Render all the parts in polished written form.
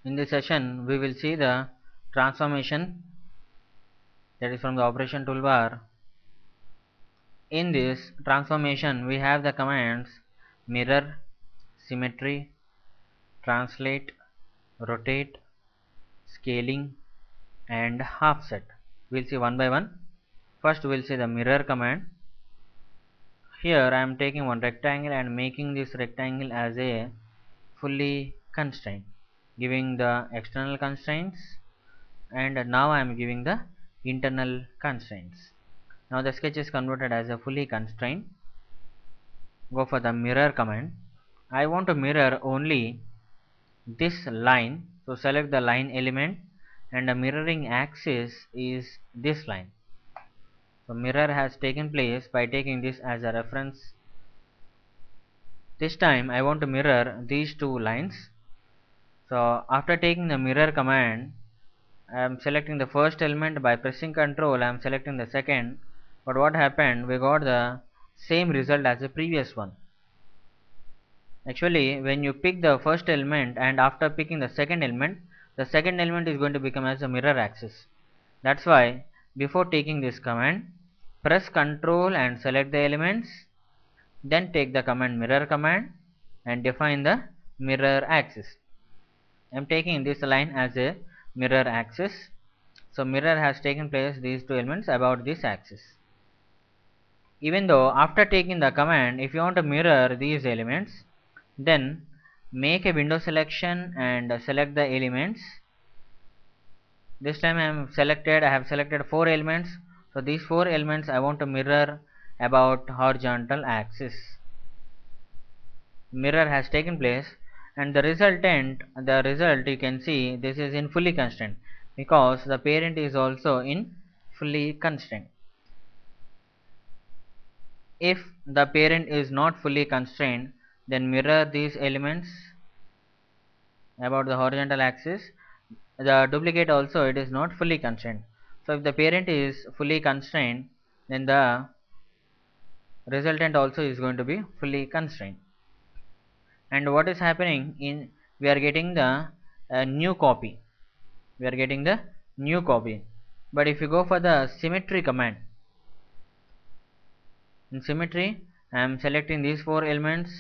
In this session, we will see the transformation, that is from the operation toolbar. In this transformation, we have the commands mirror, symmetry, translate, rotate, scaling, and offset. We will see one by one. First, we will see the mirror command. Here I am taking one rectangle and making this rectangle as a fully constraint, giving the external constraints, and now I am giving the internal constraints. Now the sketch is converted as a fully constrained. Go for the mirror command. I want to mirror only this line, so select the line element, and the mirroring axis is this line. So mirror has taken place by taking this as a reference. This time I want to mirror these two lines. So after taking the mirror command, I am selecting the first element. By pressing Ctrl, I am selecting the second. But what happened? We got the same result as the previous one. Actually, when you pick the first element and after picking the second element is going to become as a mirror axis. That's why before taking this command, press Ctrl and select the elements, then take the command mirror command and define the mirror axis. I am taking this line as a mirror axis. So mirror has taken place these two elements about this axis. Even though after taking the command, if you want to mirror these elements, then make a window selection and select the elements. This time I have selected 4 elements. So these 4 elements I want to mirror about horizontal axis. Mirror has taken place, and the result you can see this is in fully constrained, because the parent is also in fully constrained. If the parent is not fully constrained, then mirror these elements about the horizontal axis. The duplicate also, it is not fully constrained. So if the parent is fully constrained, then the resultant also is going to be fully constrained. And what is happening in, we are getting the new copy. But if you go for the symmetry command, in symmetry I am selecting these 4 elements,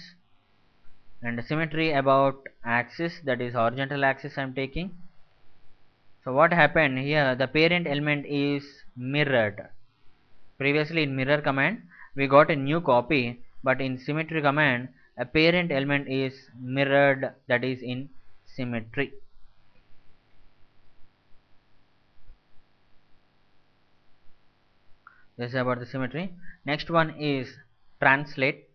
and symmetry about axis, that is horizontal axis I am taking. So what happened here, the parent element is mirrored. Previously in mirror command we got a new copy, but in symmetry command a parent element is mirrored, that is in symmetry. This is about the symmetry. Next one is translate.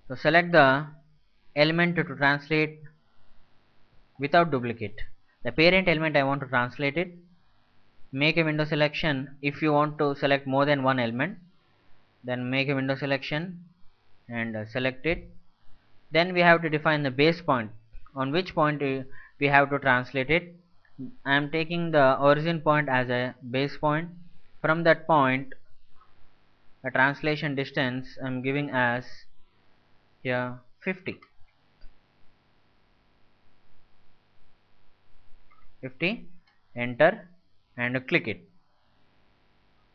So select the element to translate without duplicate. The parent element I want to translate it. Make a window selection. If you want to select more than one element, then make a window selection and select it. Then we have to define the base point, on which point we have to translate it. I am taking the origin point as a base point. From that point, a translation distance I am giving as here 50. Enter and click it.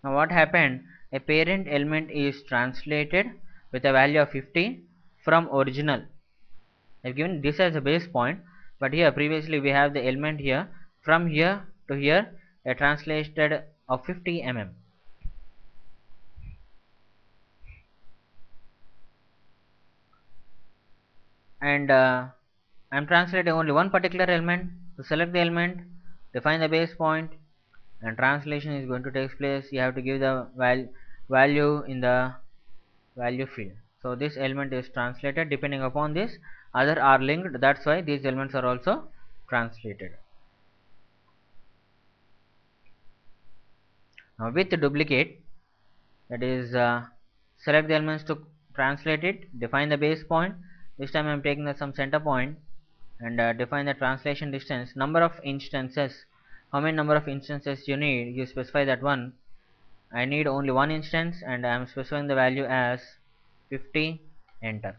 Now what happened? A parent element is translated with a value of 50 from original. I have given this as a base point, but here previously we have the element here, from here to here a translated of 50 mm. And I am translating only one particular element. To select the element, define the base point, and translation is going to take place. You have to give the value in the value field. So this element is translated. Depending upon this, other are linked, that's why these elements are also translated. Now with the duplicate, that is select the elements to translate it, define the base point. This time I am taking some center point, and define the translation distance. Number of instances, how many number of instances you need, you specify that one. I need only one instance, and I am specifying the value as 50. Enter.